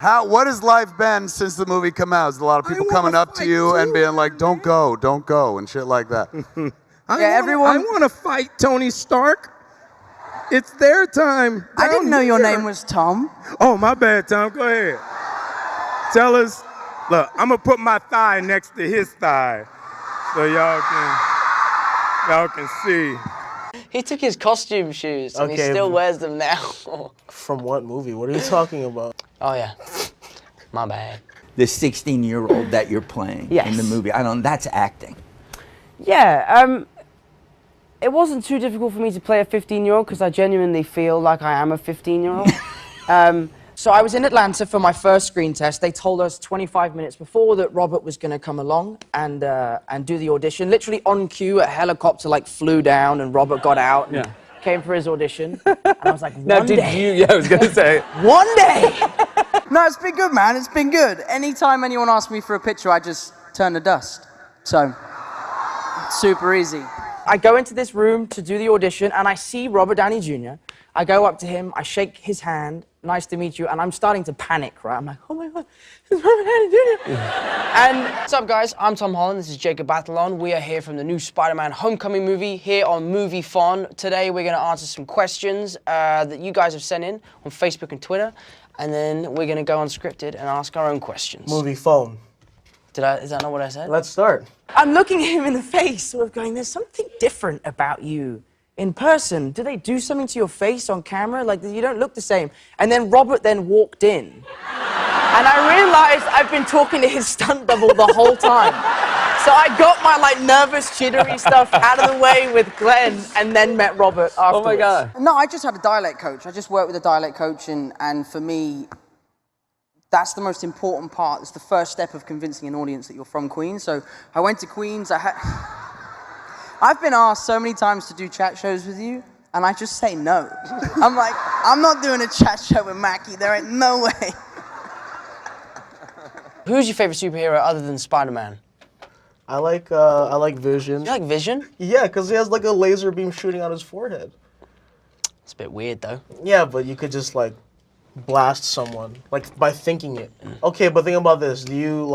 What has life been since the movie come out? Is a lot of people coming up to you and being like, don't go, and shit like that? I want to fight Tony Stark. It's their time. I didn't know your name was Tom. Oh, my bad, Tom. Go ahead. Tell us. Look, I'm going to put my thigh next to his thigh so y'all can see. He took his costume shoes and he still wears them now. From what movie? What are you talking about? Oh, yeah. My bad. The 16-year-old that you're playing in the movie. That's acting. Yeah, it wasn't too difficult for me to play a 15-year-old because I genuinely feel like I am a 15-year-old. So I was in Atlanta for my first screen test. They told us 25 minutes before that Robert was going to come along and do the audition. Literally on cue, a helicopter flew down and Robert got out and came for his audition. And I was like, one day. Yeah, I was going to say. One day. No, it's been good, man. It's been good. Anytime anyone asks me for a picture, I just turn to dust. So, super easy. I go into this room to do the audition and I see Robert Downey Jr. I go up to him, I shake his hand, nice to meet you, and I'm starting to panic, right? I'm like, oh my God, it's Robert Downey Jr. And what's up, guys? I'm Tom Holland. This is Jacob Batalon. We are here from the new Spider-Man Homecoming movie here on Movie Fun. Today, we're going to answer some questions that you guys have sent in on Facebook and Twitter, and then we're going to go unscripted and ask our own questions. Movie phone. Is that not what I said? Let's start. I'm looking at him in the face, sort of going, there's something different about you in person. Do they do something to your face on camera? You don't look the same. And then Robert then walked in. And I realized I've been talking to his stunt double the whole time. So I got my nervous, jittery stuff out of the way with Glenn and then met Robert afterwards. Oh my God. No, I just had a dialect coach. I just worked with a dialect coach and for me, that's the most important part. It's the first step of convincing an audience that you're from Queens. So I went to Queens. I've been asked so many times to do chat shows with you, and I just say no. I'm like, I'm not doing a chat show with Mackie. There ain't no way. Who's your favorite superhero other than Spider-Man? I like Vision. You like Vision? Yeah, because he has a laser beam shooting out his forehead. It's a bit weird, though. Yeah, but you could just blast someone by thinking it. Okay, but think about this. Do you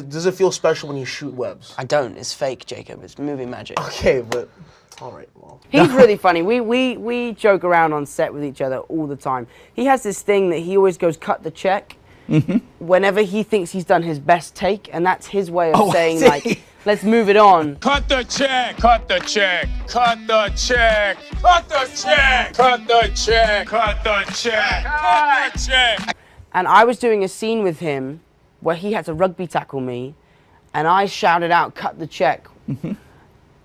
does it feel special when you shoot webs? I don't. It's fake, Jacob. It's movie magic. Okay, but all right. Well, He's really funny. We joke around on set with each other all the time. He has this thing that he always goes, cut the check, whenever he thinks he's done his best take, and that's his way of saying let's move it on. Cut the check. Cut the check. Cut the check. Cut the check. Cut the check. Cut the check. Cut the check. And I was doing a scene with him where he had to rugby tackle me, and I shouted out, cut the check,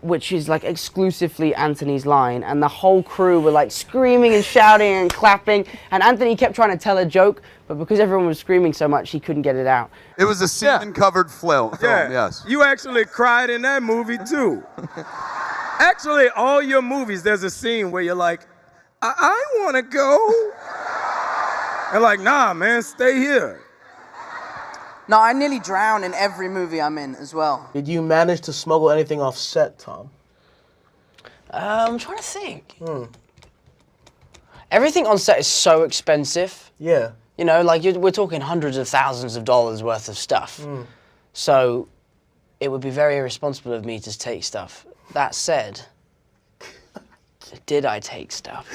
which is exclusively Anthony's line, and the whole crew were screaming and shouting and clapping, and Anthony kept trying to tell a joke, but because everyone was screaming so much, he couldn't get it out. It was a semen-covered film, yes. You actually cried in that movie, too. Actually, all your movies, there's a scene where you're like, I want to go. And nah, man, stay here. No, I nearly drown in every movie I'm in as well. did you manage to smuggle anything off set, Tom? I'm trying to think. Everything on set is so expensive. Yeah. You know, we're talking hundreds of thousands of dollars worth of stuff. So it would be very irresponsible of me to take stuff. That said, did I take stuff?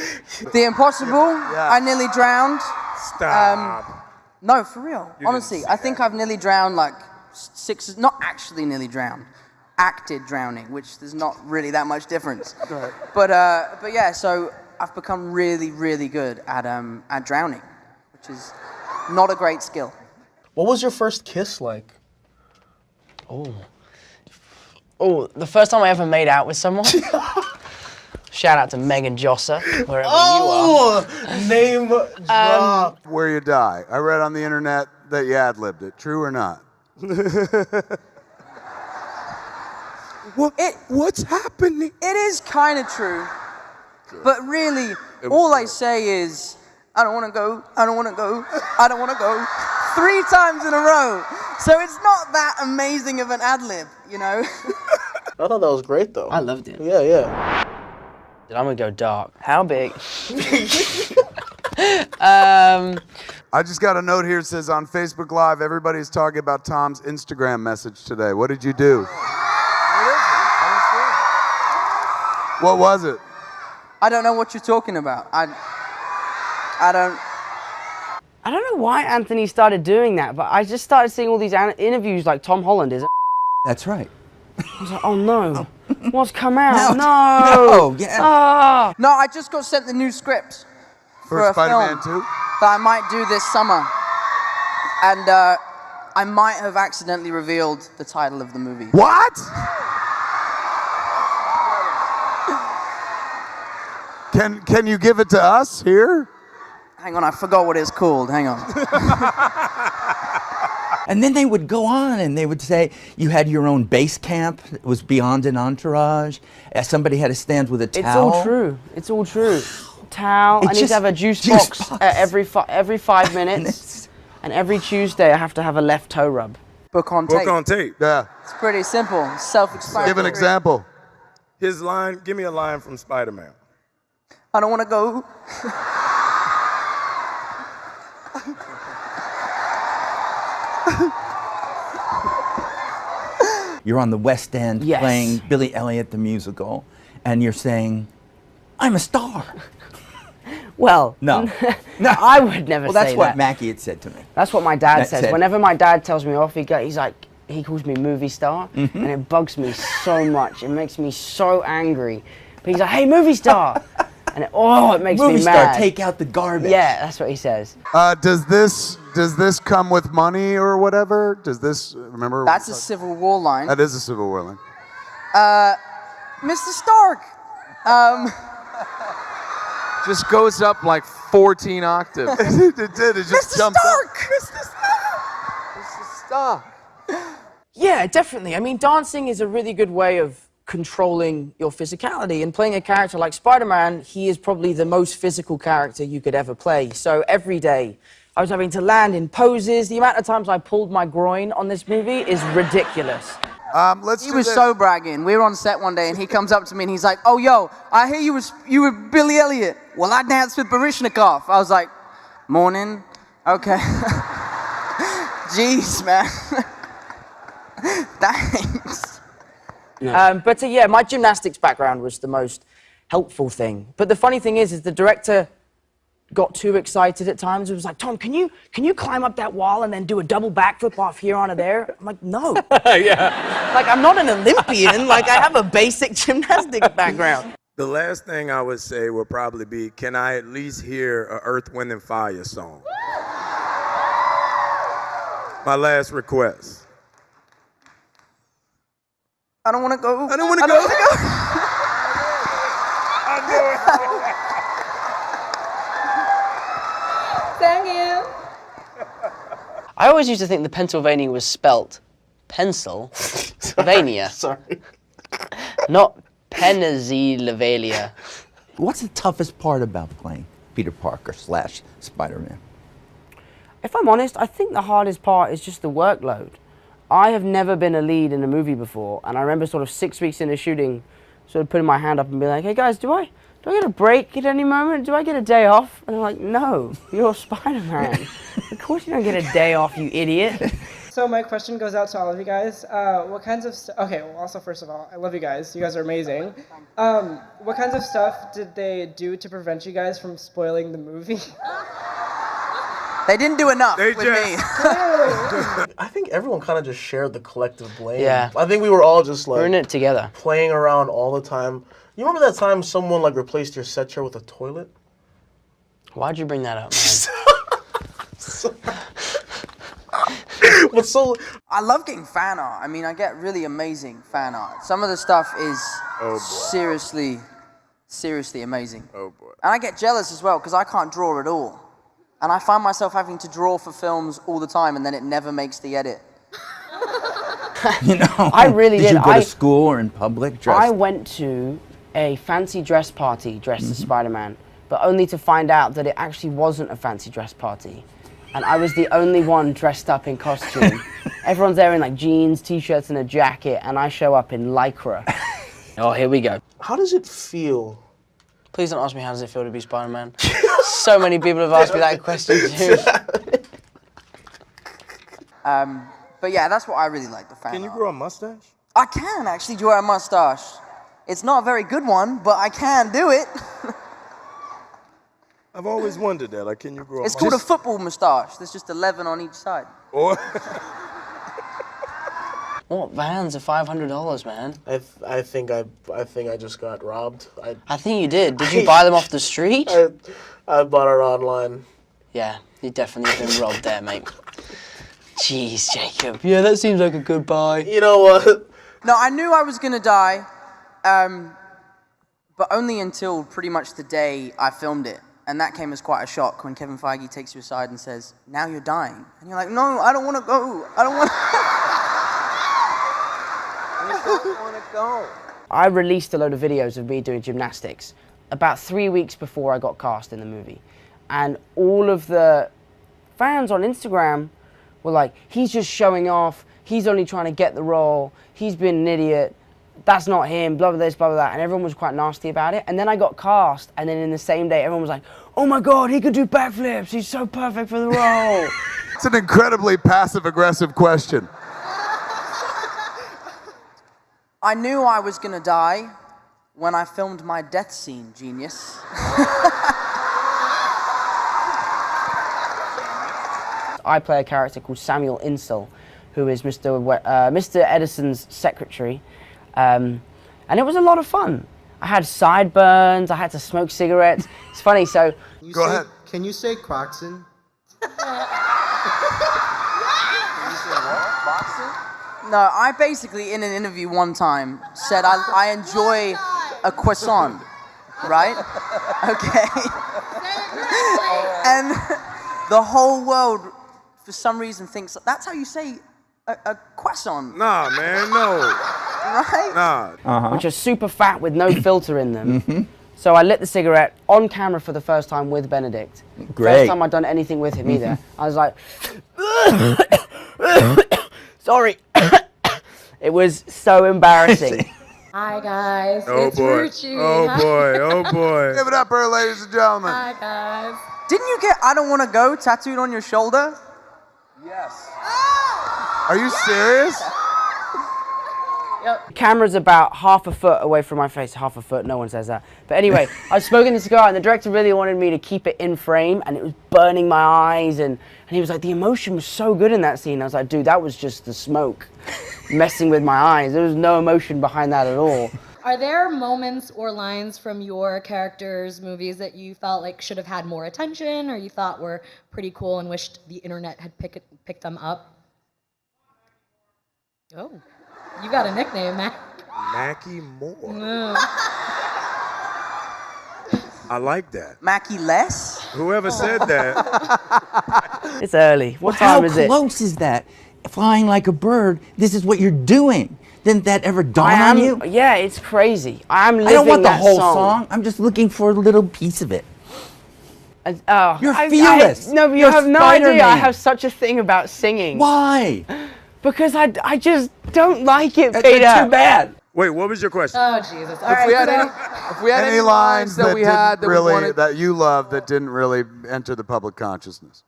The Impossible, I nearly drowned. Stop. No, for real. Honestly, I think I've nearly drowned 6, not actually nearly drowned, acted drowning, which there's not really that much difference. Right. But yeah, so I've become really, really good at drowning, which is not a great skill. What was your first kiss like? Oh, the first time I ever made out with someone. Shout out to Megan Josser, wherever you are. Name drop. Where you die. I read on the internet that you ad-libbed it. True or not? What's happening? It is kind of true, but really, all I say is, I don't want to go, I don't want to go, I don't want to go, 3 times in a row. So it's not that amazing of an ad-lib, you know? I thought that was great, though. I loved it. Yeah. I'm gonna go dark. How big? I just got a note here that says on Facebook Live, everybody's talking about Tom's Instagram message today. What did you do? What was it? I don't know what you're talking about. I don't know why Anthony started doing that, but I just started seeing all these interviews like Tom Holland is. That's right. I was like, oh no, what's come out? No, yeah. Ah. No, I just got sent the new script For a Spider-Man film 2? that I might do this summer. And I might have accidentally revealed the title of the movie. What? Can you give it to us here? Hang on, I forgot what it's called. Hang on. And then they would go on and they would say you had your own base camp. It was beyond an entourage. Somebody had to stand with a towel. It's all true. It's all true. Towel. I need to have a juice box every 5 minutes. And every Tuesday I have to have a left toe rub. Book on tape. Book on tape. Yeah. It's pretty simple. Self-explanatory. Give an example. His line, give me a line from Spider-Man. I don't want to go. You're on the West End Yes. playing Billy Elliot the musical, and you're saying, I'm a star. Well, No. I would never Well, say that's what that. Mackie had said to me. That's what my dad That says. said- Whenever my dad tells me off, he's like, he calls me movie star, and it bugs me so much. It makes me so angry. But he's like, hey, movie star. And it makes Movie me star, mad. take out the garbage. Yeah, that's what he says. Does this come with money or whatever? Does this, remember? That's a Civil War line. That is a Civil War line. Mr. Stark. Just goes up like 14 octaves. It did. It just Mr. jumped Stark. Mr. Stark. Yeah, definitely. I mean, dancing is a really good way of controlling your physicality. And playing a character like Spider-Man, he is probably the most physical character you could ever play. So every day, I was having to land in poses. The amount of times I pulled my groin on this movie is ridiculous. Let's He do was this. so bragging. We were on set one day, and he comes up to me, and he's like, "Oh, yo, I hear you were Billy Elliot. Well, I danced with Baryshnikov." I was like, "Morning, okay." Jeez, man. Thanks. Yeah, my gymnastics background was the most helpful thing. But the funny thing is the director got too excited at times. It was like, Tom, can you climb up that wall and then do a double backflip off here onto there? I'm like, no. Yeah. Like, I'm not an Olympian. Like, I have a basic gymnastics background. The last thing I would say would probably be, can I at least hear a Earth, Wind, and Fire song? My last request. I don't want to go. I don't want to go. Thank you. I always used to think the Pennsylvania was spelt Pennsylvania. Sorry. Not Pennsylvania. What's the toughest part about playing Peter Parker / Spider-Man? If I'm honest, I think the hardest part is just the workload. I have never been a lead in a movie before, and I remember sort of 6 weeks into shooting, sort of putting my hand up and being like, hey guys, do I get a break at any moment? Do I get a day off? And they're like, no, you're Spider-Man. Of course you don't get a day off, you idiot. So my question goes out to all of you guys. What kinds of okay? Well, also first of all, I love you guys. You guys are amazing. What kinds of stuff did they do to prevent you guys from spoiling the movie? They didn't do enough They with just- me. I think everyone kind of just shared the collective blame. Yeah. I think we were all just like We're in it together. playing around all the time. You remember that time someone like replaced your set chair with a toilet? Why'd you bring that up, man? What's so? I love getting fan art. I mean, I get really amazing fan art. Some of the stuff is seriously amazing. Oh boy. And I get jealous as well because I can't draw at all. And I find myself having to draw for films all the time, and then it never makes the edit. You know, I really did. did. You go to school or in public dressed? I went to a fancy dress party dressed as Spider-Man, but only to find out that it actually wasn't a fancy dress party. And I was the only one dressed up in costume. Everyone's there in like jeans, t-shirts, and a jacket, and I show up in Lycra. Oh, here we go. How does it feel? Please don't ask me how does it feel to be Spider-Man. So many people have asked me that question too. But yeah, that's what I really like, the fan Can you art. grow a mustache? I can actually grow a mustache. It's not a very good one, but I can do it. I've always wondered that. Like, can you grow a It's mustache? called a football mustache. There's just 11 on each side. Or What vans are $500, man? I think I just got robbed. I think you did. Did you buy them off the street? I bought it online. Yeah, you definitely been robbed there, mate. Jeez, Jacob. Yeah, that seems like a good buy. You know what? No, I knew I was gonna die, but only until pretty much the day I filmed it. And that came as quite a shock when Kevin Feige takes you aside and says, "Now you're dying." And you're like, "No, I don't want to go. I don't want to go." I released a load of videos of me doing gymnastics about 3 weeks before I got cast in the movie. And all of the fans on Instagram were like, "He's just showing off. He's only trying to get the role. He's been an idiot. That's not him, blah, blah, this, blah, blah, that." And everyone was quite nasty about it. And then I got cast, and then in the same day, everyone was like, "Oh my God, he could do backflips. He's so perfect for the role." It's an incredibly passive-aggressive question. I knew I was gonna die when I filmed my death scene, genius. I play a character called Samuel Insull, who is Mr. Edison's secretary. And it was a lot of fun. I had sideburns, I had to smoke cigarettes. It's funny, so... Go ahead. Can you say Croxon? No, I basically, in an interview one time, said I enjoy a croissant, right? Okay. And the whole world, for some reason, thinks that's how you say a croissant, nah, man, no. right? Nah. which are super fat with no filter in them. So I lit the cigarette on camera for the first time with Benedict. Great. First time I'd done anything with him either. I was like, sorry. It was so embarrassing. Hi guys, Oh it's boy. Ruchi. Oh boy. Oh boy. Give it up, her, ladies and gentlemen. Hi guys. Didn't you get "I don't want to go" tattooed on your shoulder? Are you serious? The camera's about half a foot away from my face. Half a foot, no one says that. But anyway, I was smoking the cigar, and the director really wanted me to keep it in frame, and it was burning my eyes, and he was like, the emotion was so good in that scene. I was like, dude, that was just the smoke messing with my eyes. There was no emotion behind that at all. Are there moments or lines from your characters' movies that you felt like should have had more attention, or you thought were pretty cool and wished the internet had picked them up? Oh, you got a nickname, Mac. Mackie Moore. Mm. I like that. Mackie less? Whoever said that. It's early. What How time is it? close is that? Flying like a bird, this is what you're doing. Didn't that ever dawn on you? Yeah, it's crazy. I'm living I don't want the that whole song. I'm just looking for a little piece of it. You're fearless. No, you You're have no idea. I Spider-Man. have such a thing about singing. Why? Because I just don't like it, That's Peter. too bad. Wait, what was your question? Oh Jesus! All If right, we had so- if we had Any lines that we had didn't really, we wanted, that you loved that didn't really enter the public consciousness?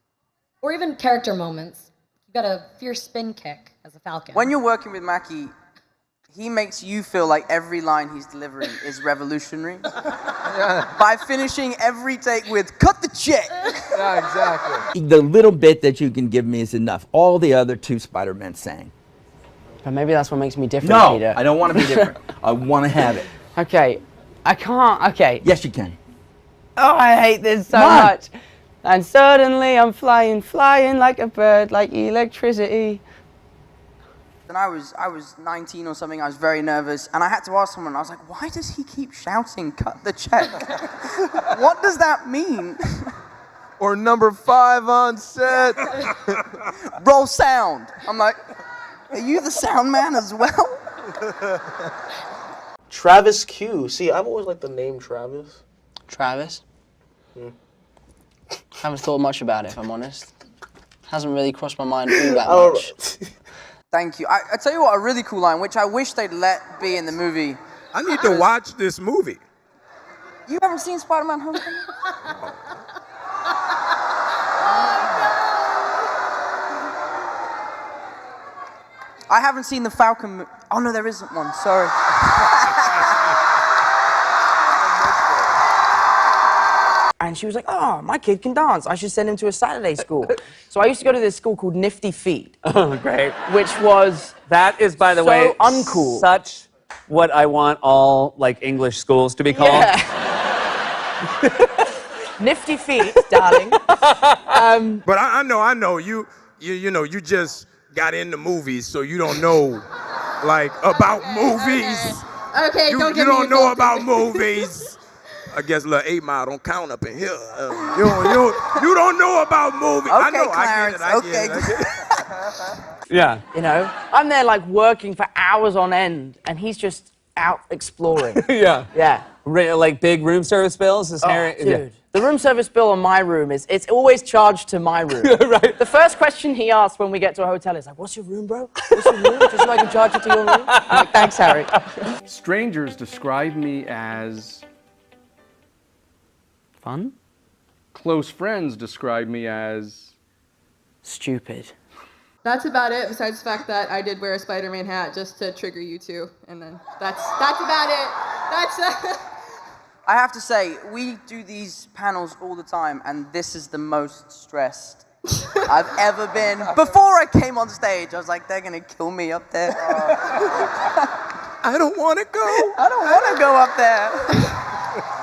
or even character moments. You got a fierce spin kick as a Falcon. When you're working with Mackie, he makes you feel like every line he's delivering is revolutionary by finishing every take with "cut the check." yeah, exactly. The little bit that you can give me is enough. All the other two Spider-Men sang. But maybe that's what makes me different, No, Peter. I don't want to be different. I want to have it. Okay, I can't. Okay. Yes, you can. Oh, I hate this so Come on. much. And suddenly I'm flying, flying like a bird, like electricity. And I was 19 or something. I was very nervous, and I had to ask someone. I was like, "Why does he keep shouting, 'cut the check'? What does that mean?" Or number 5 on set. Roll sound. I'm like, "Are you the sound man as well?" Travis Q. See, I've always liked the name Travis. Travis? Haven't thought much about it, if I'm honest. Hasn't really crossed my mind all that much. Thank you. I tell you what, a really cool line, which I wish they'd let be in the movie. I need to watch this movie. You haven't seen Spider-Man Homecoming? I haven't seen the Falcon. Oh no, there isn't one. Sorry. And she was like, oh, my kid can dance. I should send him to a Saturday school. So I used to go to this school called Nifty Feet. Oh, great. Which was That is, by the so way, uncool. such what I want all like English schools to be called. Yeah. Nifty Feet, darling. But I know you know you just got into movies, so you don't know like about movies. Okay, You don't get don't me know insulted. about movies. I guess little 8 Mile don't count up in here. You don't know about movies. I Okay, know. Clarence. I get it. Yeah. You know, I'm there like working for hours on end, and he's just out exploring. Yeah. Yeah. Like big room service bills? Is Harry? Dude, the room service bill on my room it's always charged to my room. Right. The first question he asks when we get to a hotel is like, "What's your room, bro? What's your room? Just so I can charge it to your room." I'm like, "Thanks, Harry." Strangers describe me as Fun? close friends describe me as Stupid. That's about it, besides the fact that I did wear a Spider-Man hat just to trigger you two, and then that's about it. That's I have to say, we do these panels all the time, and this is the most stressed I've ever been. Before I came on stage, I was like, they're gonna kill me up there. I don't want to go. I don't want to go up there.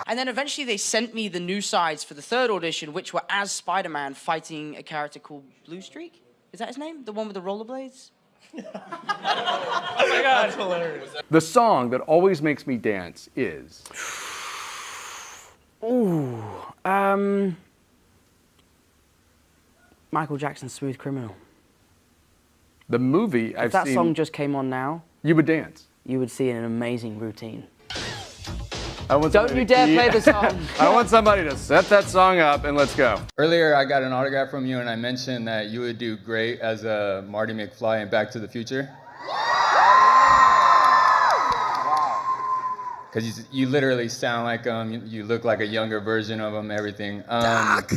And then eventually they sent me the new sides for the third audition, which were as Spider-Man fighting a character called Blue Streak. Is that his name? The one with the rollerblades? Oh my God, that's hilarious. the song that always makes me dance is Ooh. Michael Jackson's Smooth Criminal. the movie If I've that seen. song just came on now, You would dance. you would see an amazing routine. I want Don't somebody you to dare key- play the song. I want somebody to set that song up and let's go. Earlier, I got an autograph from you, and I mentioned that you would do great as a Marty McFly in Back to the Future. Because you literally sound like him, you look like a younger version of him, everything. Doc.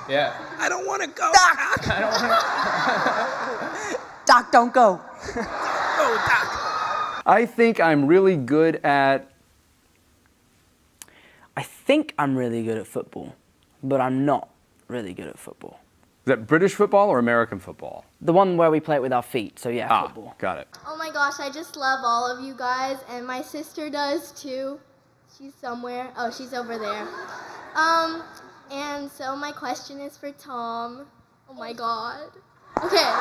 Yeah. I don't want to go. Doc. I don't want Doc, don't go. Oh, Doc. I think I'm really good at. I think I'm really good at football, but I'm not really good at football. Is that British football or American football? The one where we play it with our feet, so yeah, football. Got it. Oh my gosh, I just love all of you guys, and my sister does too. She's somewhere. Oh, she's over there. And so my question is for Tom. Oh my God. Okay.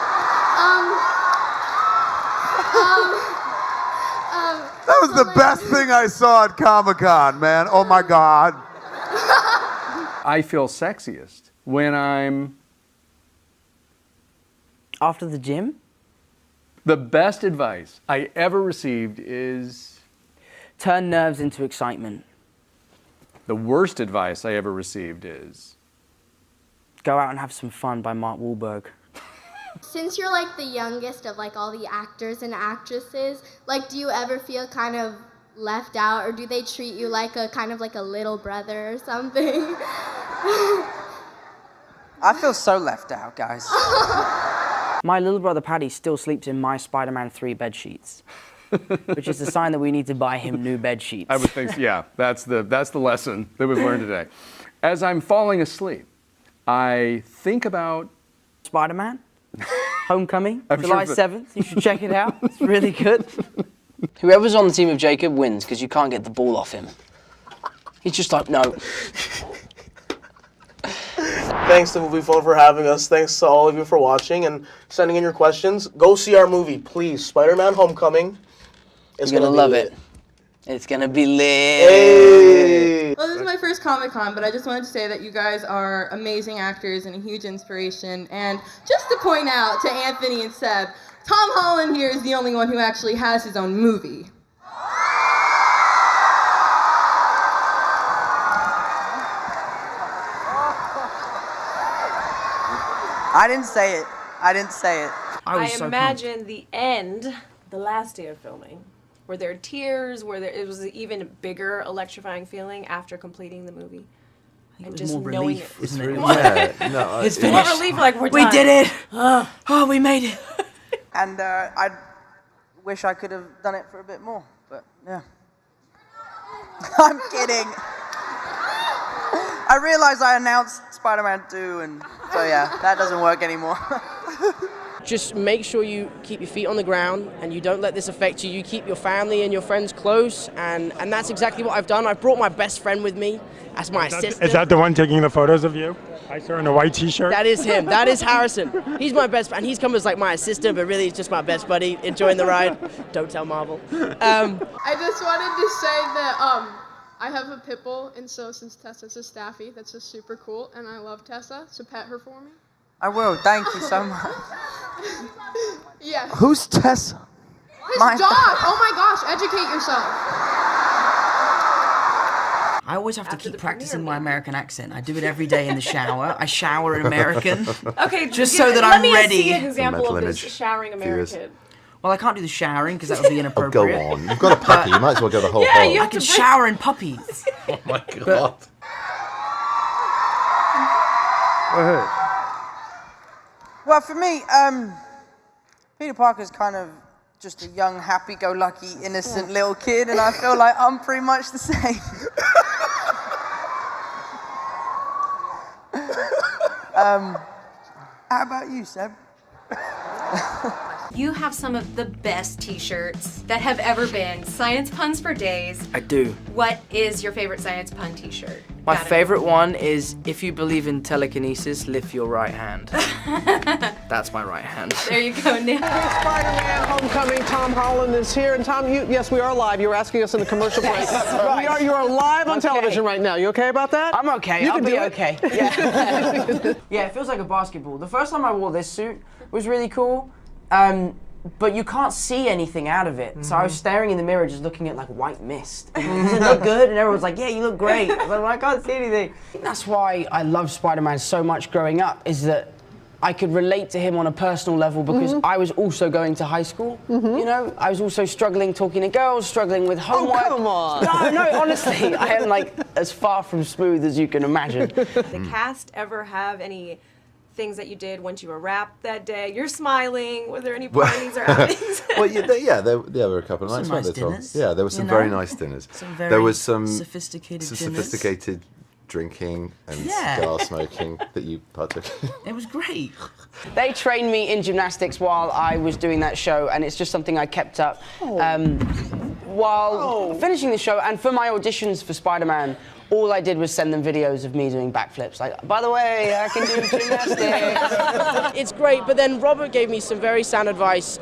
That was the best thing I saw at Comic-Con, man. Oh my God. I feel sexiest when I'm. After the gym? The best advice I ever received is. Turn nerves into excitement. The worst advice I ever received is. Go out and have some fun by Mark Wahlberg. Since you're like the youngest of like all the actors and actresses, like do you ever feel kind of left out, or do they treat you like a kind of like a little brother or something? I feel so left out, guys. My little brother Paddy still sleeps in my Spider-Man 3 bed sheets, which is a sign that we need to buy him new bed sheets. I would think, yeah, that's the lesson that we've learned today. As I'm falling asleep, I think about. Spider-Man? Homecoming, I'm July sure 7th. You should check it out. It's really good. Whoever's on the team of Jacob wins because you can't get the ball off him. He's just like, no. Thanks to Movie Phone for having us. Thanks to all of you for watching and sending in your questions. Go see our movie, please. Spider-Man Homecoming. You're gonna love it. It's gonna be lit. Hey. Well, this is my first Comic-Con, but I just wanted to say that you guys are amazing actors and a huge inspiration. And just to point out to Anthony and Seb, Tom Holland here is the only one who actually has his own movie. I didn't say it. I didn't say it. I imagine the end, the last day of filming, were there tears? It was an even bigger electrifying feeling after completing the movie? And just more knowing relief, it. isn't it? Yeah, no, it's finished. More relief, like we're We done. did it. Oh, we made it. And I wish I could have done it for a bit more, but yeah. I'm kidding. I realized I announced Spider-Man 2, and so yeah, that doesn't work anymore. Just make sure you keep your feet on the ground and you don't let this affect you. You keep your family and your friends close, and that's exactly what I've done. I've brought my best friend with me as my assistant. Is that the one taking the photos of you? I saw in a white t-shirt. That is him. That is Harrison. He's my best friend. He's come as like my assistant, but really he's just my best buddy enjoying the ride. Don't tell Marvel. I just wanted to say that I have a pit bull, and so since Tessa's a staffy, that's just super cool, and I love Tessa, so pet her for me. I will. Thank you so much. Yeah. Who's Tessa? His dog. Oh my gosh, educate yourself. I always have to keep practicing my American accent. I do it every day in the shower. I shower in American. Okay, just so that I'm ready. Let me see an example of this showering American. Well, I can't do the showering because that would be inappropriate. Go on. You've got a puppy. You might as well go the whole Yeah, hog. I can shower in puppies. Oh my god. Go ahead. Well, for me, Peter Parker's kind of just a young, happy-go-lucky, innocent little kid, and I feel like I'm pretty much the same. How about you, Seb? You have some of the best t-shirts that have ever been. Science puns for days. I do. What is your favorite science pun t-shirt? My favorite one is, if you believe in telekinesis, lift your right hand. That's my right hand. There you go, Nick. Spider-Man Homecoming, Tom Holland is here. And Tom, yes, we are live. You were asking us in the commercial break. Right. You are live on television right now. You okay about that? I'm okay. I'll be okay. Yeah. Yeah, it feels like a basketball. The first time I wore this suit was really cool. But you can't see anything out of it. So I was staring in the mirror just looking at like white mist. Does it look good? And everyone's like, yeah, you look great. But I can't see anything. That's why I love Spider-Man so much growing up, is that I could relate to him on a personal level because I was also going to high school. You know, I was also struggling talking to girls, struggling with homework. Oh, come on. No, honestly, I am like as far from smooth as you can imagine. The cast ever have any things that you did once you were wrapped that day? You're smiling. Were there any parties or outings? Well, there were a couple of nights. Some nice weren't there, Tom? dinners, Yeah, there were some very nice dinners. Some There was some sophisticated dinners. sophisticated drinking and Yeah. cigar smoking that you partook in. It was great. They trained me in gymnastics while I was doing that show, and it's just something I kept up while finishing the show. And for my auditions for Spider-Man, all I did was send them videos of me doing backflips. Like, by the way, I can do gymnastics. It's great, but then Robert gave me some very sound advice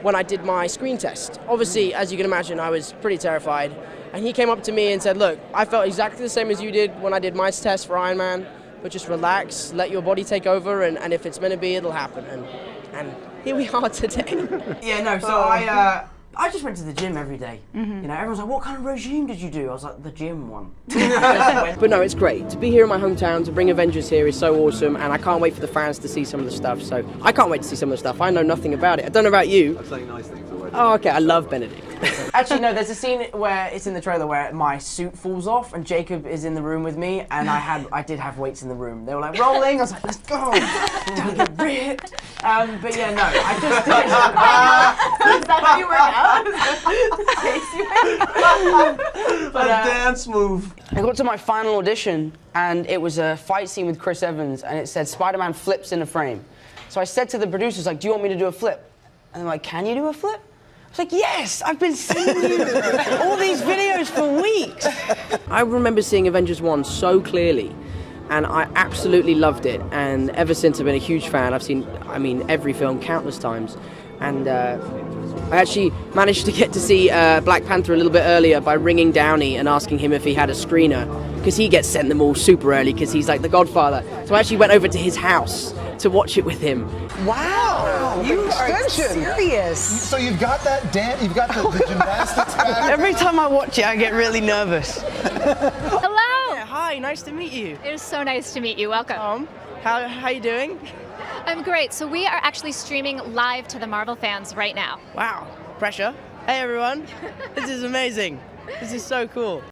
when I did my screen test. Obviously, as you can imagine, I was pretty terrified. And he came up to me and said, look, I felt exactly the same as you did when I did my test for Iron Man, but just relax, let your body take over, and if it's meant to be, it'll happen. And here we are today. Yeah, no, so I just went to the gym every day. You know, everyone's like, what kind of regime did you do? I was like, the gym one. But no, it's great. To be here in my hometown, to bring Avengers here is so awesome, and I can't wait for the fans to see some of the stuff. So I can't wait to see some of the stuff. I know nothing about it. I don't know about you. I'm saying nice things already. Oh, okay, I love Benedict. Actually, no, there's a scene where it's in the trailer where my suit falls off and Jacob is in the room with me, and I did have weights in the room. They were like rolling. I was like, let's go. Don't get ripped. But yeah, no, I just did. Is that how you work out? But, dance move. I got to my final audition, and it was a fight scene with Chris Evans, and it said Spider-Man flips in a frame. So I said to the producers, like, do you want me to do a flip? And they're like, can you do a flip? I was like, yes, I've been seeing you all these videos for weeks. I remember seeing Avengers 1 so clearly, and I absolutely loved it. And ever since, I've been a huge fan. I've seen, every film countless times. And I actually managed to get to see Black Panther a little bit earlier by ringing Downey and asking him if he had a screener, because he gets sent them all super early because he's like the Godfather. So I actually went over to his house to watch it with him. Wow, you are serious. So you've got that dance, you've got the gymnastics back. Every time I watch it, I get really nervous. Hello. Yeah, hi, nice to meet you. It is so nice to meet you. Welcome. How you doing? I'm great. So we are actually streaming live to the Marvel fans right now. Wow, pressure. Hey everyone, this is amazing. This is so cool.